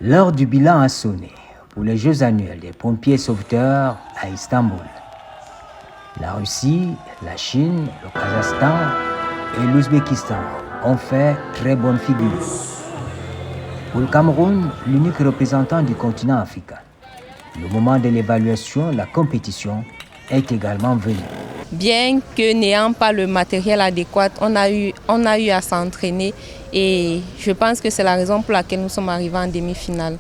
L'heure du bilan a sonné pour les Jeux annuels des pompiers sauveteurs à Istanbul. La Russie, la Chine, le Kazakhstan et l'Ouzbékistan ont fait très bonne figure. Pour le Cameroun, l'unique représentant du continent africain, le moment de l'évaluation de la compétition est également venu. Bien que n'ayant pas le matériel adéquat, on a eu à s'entraîner et je pense que c'est la raison pour laquelle nous sommes arrivés en demi-finale.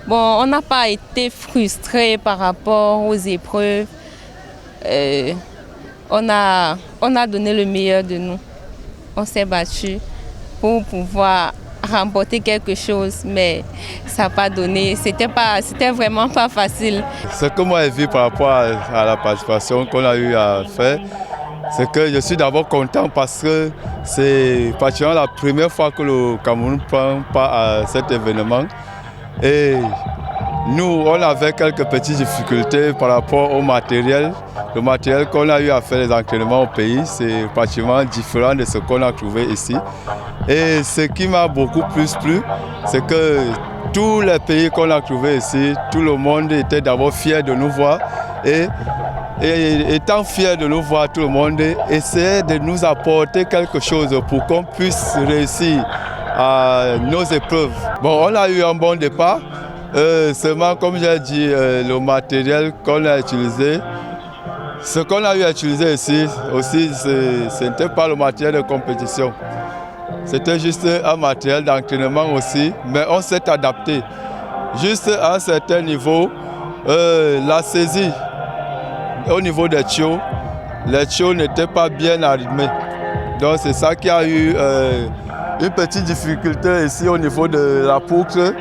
Bon, on n'a pas été frustrés par rapport aux épreuves. On a donné le meilleur de nous. On s'est battu pour pouvoir remporter quelque chose, mais ça n'a pas donné. C'était vraiment pas facile. Ce que moi j'ai vu par rapport à la participation qu'on a eu à faire, c'est que je suis d'abord content parce que c'est pratiquement la première fois que le Cameroun prend part à cet événement. Et nous, on avait quelques petites difficultés par rapport au matériel. Le matériel qu'on a eu à faire les entraînements au pays, c'est pratiquement différent de ce qu'on a trouvé ici. Et ce qui m'a beaucoup plus plu, c'est que tous les pays qu'on a trouvés ici, tout le monde était d'abord fier de nous voir. Et étant fier de nous voir, tout le monde essayait de nous apporter quelque chose pour qu'on puisse réussir à nos épreuves. Bon, on a eu un bon départ. Seulement, comme j'ai dit, le matériel qu'on a utilisé, ce qu'on a eu à utiliser ici aussi, ce n'était pas le matériel de compétition. C'était juste un matériel d'entraînement aussi, mais on s'est adapté. Juste à un certain niveau, la saisie au niveau des tuyaux, les tuyaux n'étaient pas bien arrimés. Donc c'est ça qui a eu une petite difficulté ici au niveau de la poutre,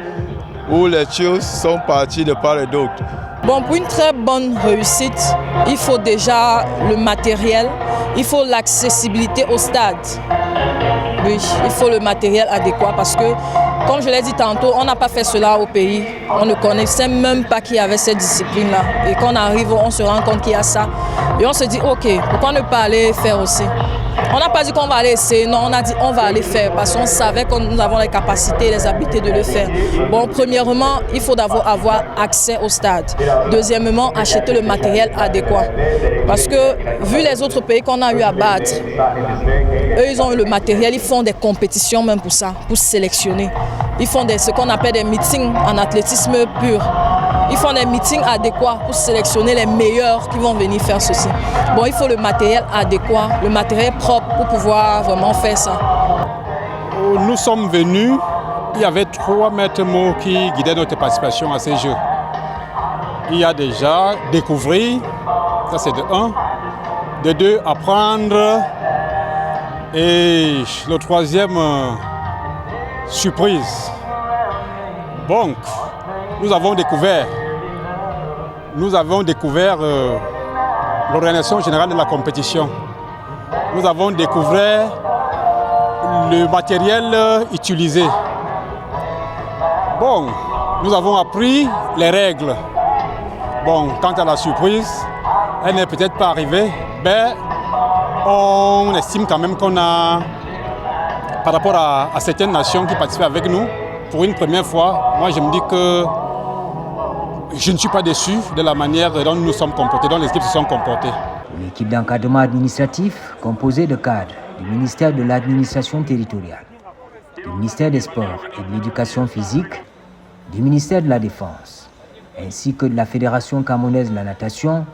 où les tuyaux sont partis de part et d'autre. Bon, pour une très bonne réussite, il faut déjà le matériel, il faut l'accessibilité au stade. Oui, il faut le matériel adéquat parce que, comme je l'ai dit tantôt, on n'a pas fait cela au pays. On ne connaissait même pas qu'il y avait cette discipline-là. Et quand on arrive, on se rend compte qu'il y a ça. Et on se dit, ok, pourquoi ne pas aller faire aussi? On n'a pas dit qu'on va aller essayer, non, on a dit on va aller faire parce qu'on savait que nous avons les capacités, les habiletés de le faire. Bon, premièrement, il faut d'abord avoir accès au stade. Deuxièmement, acheter le matériel adéquat. Parce que, vu les autres pays qu'on a eu à battre, eux, ils ont eu le matériel, ils font des compétitions même pour ça, pour sélectionner. Ils font ce qu'on appelle des meetings en athlétisme pur. Ils font des meetings adéquats pour sélectionner les meilleurs qui vont venir faire ceci. Bon, il faut le matériel adéquat, le matériel propre pour pouvoir vraiment faire ça. Nous sommes venus, il y avait 3 maîtres mots qui guidaient notre participation à ces Jeux. Il y a déjà découvrir, ça c'est de 1. De 2, apprendre. Et le 3e, surprise. Donc, nous avons découvert l'organisation générale de la compétition. Nous avons découvert le matériel utilisé. Bon, nous avons appris les règles. Bon, quant à la surprise, elle n'est peut-être pas arrivée, mais on estime quand même qu'on a, par rapport à certaines nations qui participent avec nous, pour une première fois, moi je me dis que je ne suis pas déçu de la manière dont nous nous sommes comportés, dont les équipes se sont comportées. L'équipe d'encadrement administratif, composée de cadres du ministère de l'administration territoriale, du ministère des Sports et de l'Éducation physique, du ministère de la Défense, ainsi que de la Fédération camerounaise de la natation,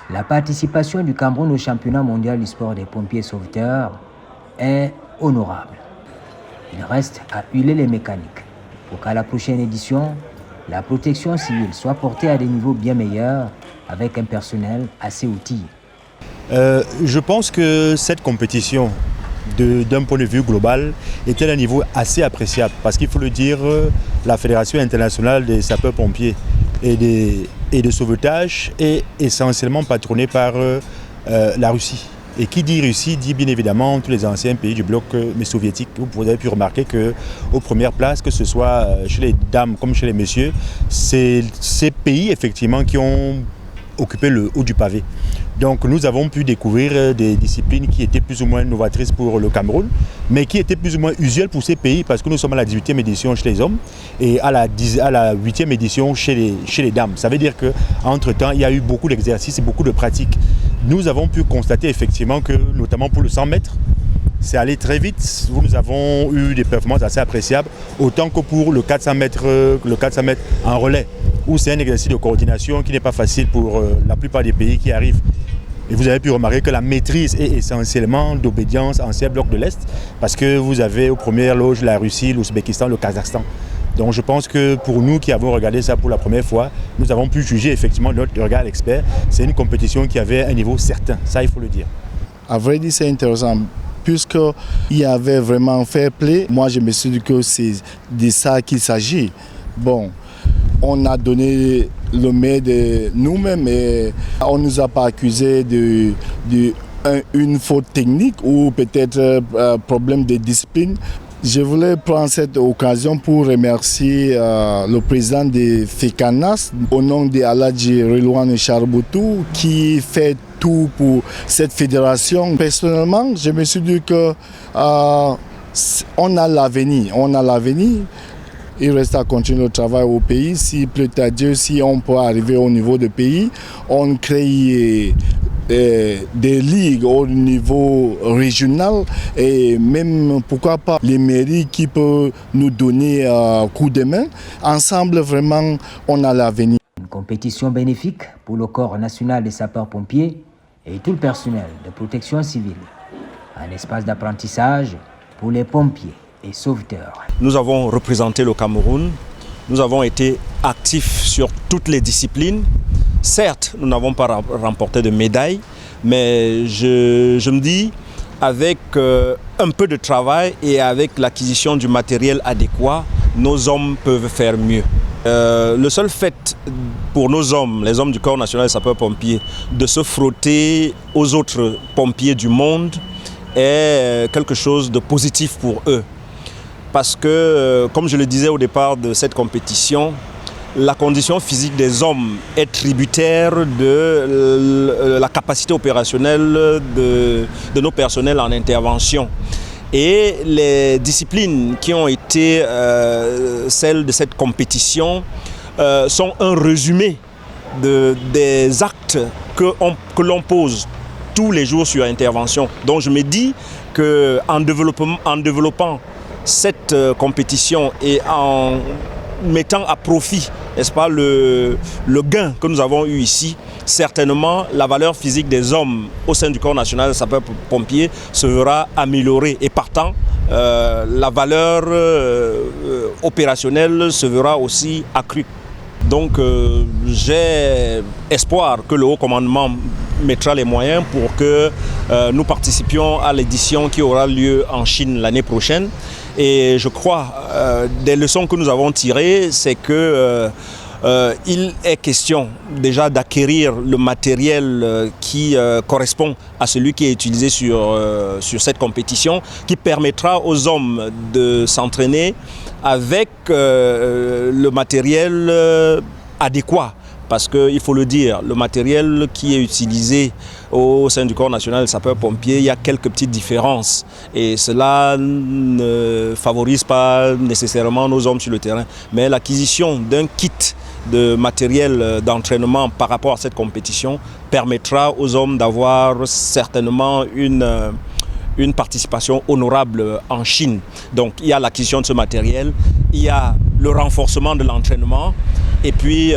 la participation du Cameroun au championnat mondial du sport des pompiers sauveteurs est honorable. Il reste à huiler les mécaniques pour qu'à la prochaine édition, la protection civile soit portée à des niveaux bien meilleurs avec un personnel assez outillé. Je pense que cette compétition, d'un point de vue global, était d'un niveau assez appréciable parce qu'il faut le dire, la Fédération internationale des sapeurs-pompiers et de sauvetage est essentiellement patronnée par la Russie. Et qui dit Russie dit bien évidemment tous les anciens pays du bloc soviétique. Vous avez pu remarquer qu'aux premières places, que ce soit chez les dames comme chez les messieurs, c'est ces pays effectivement qui ont occupé le haut du pavé. Donc nous avons pu découvrir des disciplines qui étaient plus ou moins novatrices pour le Cameroun, mais qui étaient plus ou moins usuelles pour ces pays parce que nous sommes à la 18e édition chez les hommes et à la 8e édition chez les dames. Ça veut dire qu'entre-temps, il y a eu beaucoup d'exercices et beaucoup de pratiques. Nous avons pu constater effectivement que, notamment pour le 100 mètres, c'est allé très vite. Nous avons eu des performances assez appréciables, autant que pour le 400 mètres en relais, où c'est un exercice de coordination qui n'est pas facile pour la plupart des pays qui arrivent. Et vous avez pu remarquer que la maîtrise est essentiellement d'obédience ancien bloc de l'Est, parce que vous avez aux premières loges la Russie, l'Ouzbékistan, le Kazakhstan. Donc je pense que pour nous qui avons regardé ça pour la première fois, nous avons pu juger effectivement notre regard expert. C'est une compétition qui avait un niveau certain, ça il faut le dire. À vrai dire, c'est intéressant. Puisqu'il y avait vraiment fair play, moi je me suis dit que c'est de ça qu'il s'agit. Bon, on a donné le meilleur de nous-mêmes et on ne nous a pas accusé d'une faute technique ou peut-être problème de discipline. Je voulais prendre cette occasion pour remercier le président de FECANAS au nom de Aladji Rilwan Charboutou qui fait tout pour cette fédération. Personnellement, je me suis dit que on a l'avenir. Il reste à continuer le travail au pays. Si plus tard Dieu, si on peut arriver au niveau du pays, on crée des ligues au niveau régional et même pourquoi pas les mairies qui peuvent nous donner un coup de main. Ensemble, vraiment, on a l'avenir. Une compétition bénéfique pour le corps national des sapeurs-pompiers et tout le personnel de protection civile. Un espace d'apprentissage pour les pompiers et sauveteurs. Nous avons représenté le Cameroun, nous avons été actifs sur toutes les disciplines. Certes, nous n'avons pas remporté de médailles, mais je me dis, avec un peu de travail et avec l'acquisition du matériel adéquat, nos hommes peuvent faire mieux. Le seul fait pour nos hommes, les hommes du corps national des sapeurs-pompiers, de se frotter aux autres pompiers du monde est quelque chose de positif pour eux. Parce que, comme je le disais au départ de cette compétition, la condition physique des hommes est tributaire de la capacité opérationnelle de nos personnels en intervention. Et les disciplines qui ont été celles de cette compétition sont un résumé des actes que l'on pose tous les jours sur intervention. Donc je me dis qu'en développant cette compétition et en mettant à profit, n'est-ce pas, le gain que nous avons eu ici, certainement la valeur physique des hommes au sein du corps national de sapeurs-pompiers se verra améliorée et partant, la valeur opérationnelle se verra aussi accrue. Donc j'ai espoir que le haut commandement mettra les moyens pour que nous participions à l'édition qui aura lieu en Chine l'année prochaine. Et je crois, des leçons que nous avons tirées, c'est que il est question déjà d'acquérir le matériel qui correspond à celui qui est utilisé sur cette compétition, qui permettra aux hommes de s'entraîner avec le matériel adéquat. Parce qu'il faut le dire, le matériel qui est utilisé au sein du corps national des sapeurs-pompiers, il y a quelques petites différences. Et cela ne favorise pas nécessairement nos hommes sur le terrain. Mais l'acquisition d'un kit de matériel d'entraînement par rapport à cette compétition permettra aux hommes d'avoir certainement une participation honorable en Chine. Donc il y a l'acquisition de ce matériel, il y a le renforcement de l'entraînement et puis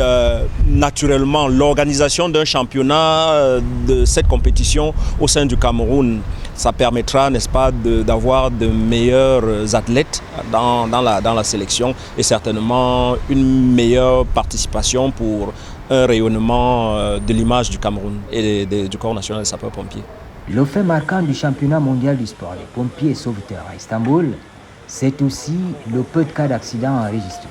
naturellement l'organisation d'un championnat de cette compétition au sein du Cameroun. Ça permettra, n'est-ce pas, d'avoir de meilleurs athlètes dans la sélection et certainement une meilleure participation pour un rayonnement de l'image du Cameroun et du corps national des sapeurs-pompiers. Le fait marquant du championnat mondial du sport des pompiers et sauveteurs à Istanbul, c'est aussi le peu de cas d'accidents enregistrés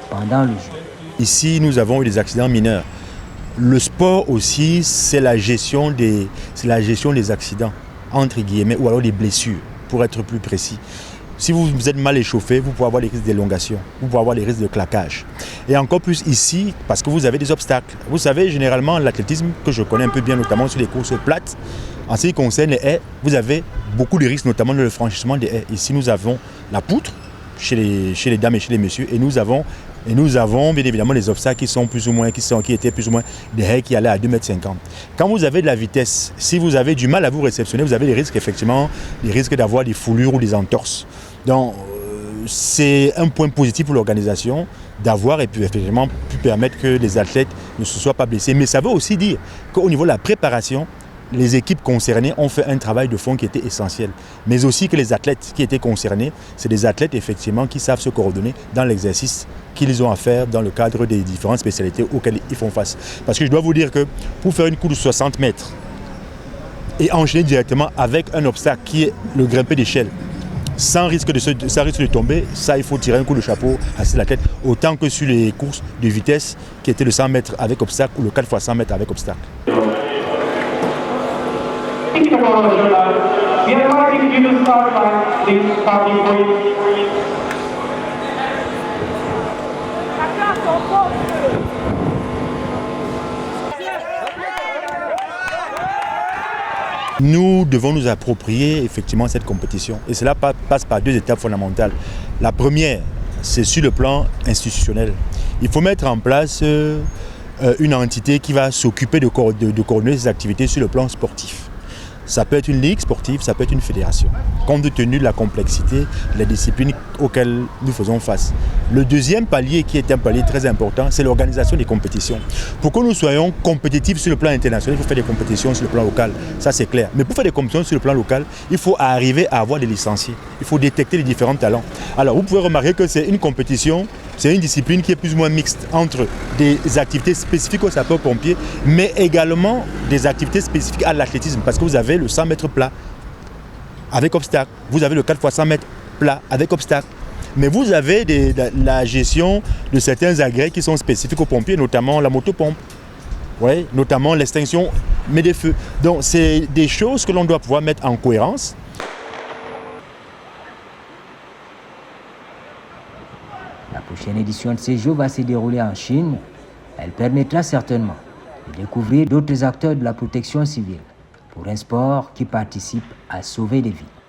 pendant le jeu. Ici, nous avons eu des accidents mineurs. Le sport aussi, c'est la gestion des accidents, entre guillemets, ou alors des blessures, pour être plus précis. Si vous êtes mal échauffé, vous pouvez avoir les risques d'élongation, vous pouvez avoir les risques de claquage. Et encore plus ici, parce que vous avez des obstacles. Vous savez, généralement, l'athlétisme, que je connais un peu bien, notamment sur les courses plates, en ce qui concerne les haies, vous avez beaucoup de risques, notamment dans le franchissement des haies. Ici, nous avons la poutre chez les dames et chez les messieurs, et nous avons bien évidemment des obstacles qui sont plus ou moins, qui étaient plus ou moins des haies qui allaient à 2,50 m. Quand vous avez de la vitesse, si vous avez du mal à vous réceptionner, vous avez des risques, effectivement, des risques d'avoir des foulures ou des entorses. Donc, c'est un point positif pour l'organisation d'avoir et puis effectivement pu permettre que les athlètes ne se soient pas blessés. Mais ça veut aussi dire qu'au niveau de la préparation, les équipes concernées ont fait un travail de fond qui était essentiel. Mais aussi que les athlètes qui étaient concernés, c'est des athlètes effectivement qui savent se coordonner dans l'exercice qu'ils ont à faire dans le cadre des différentes spécialités auxquelles ils font face. Parce que je dois vous dire que pour faire une course de 60 mètres et enchaîner directement avec un obstacle qui est le grimper d'échelle, sans risque de tomber, ça il faut tirer un coup de chapeau à ces athlètes, autant que sur les courses de vitesse qui étaient le 100 mètres avec obstacle ou le 4x100 mètres avec obstacle. Nous devons nous approprier effectivement cette compétition et cela passe par deux étapes fondamentales. La première, c'est sur le plan institutionnel. Il faut mettre en place une entité qui va s'occuper de coordonner ces activités sur le plan sportif. Ça peut être une ligue sportive, ça peut être une fédération, compte tenu de la complexité, des disciplines auxquelles nous faisons face. Le deuxième palier, qui est un palier très important, c'est l'organisation des compétitions. Pour que nous soyons compétitifs sur le plan international, il faut faire des compétitions sur le plan local, ça c'est clair. Mais pour faire des compétitions sur le plan local, il faut arriver à avoir des licenciés, il faut détecter les différents talents. Alors vous pouvez remarquer que c'est une compétition, c'est une discipline qui est plus ou moins mixte entre des activités spécifiques aux sapeurs-pompiers, mais également des activités spécifiques à l'athlétisme, parce que vous avez le 100 mètres plat avec obstacle, vous avez le 4x100 mètres plat avec obstacle, mais vous avez la gestion de certains agrès qui sont spécifiques aux pompiers, notamment la motopompe, ouais, notamment l'extinction mais des feux. Donc c'est des choses que l'on doit pouvoir mettre en cohérence. La prochaine édition de ces Jeux va se dérouler en Chine. Elle permettra certainement de découvrir d'autres acteurs de la protection civile pour un sport qui participe à sauver des vies.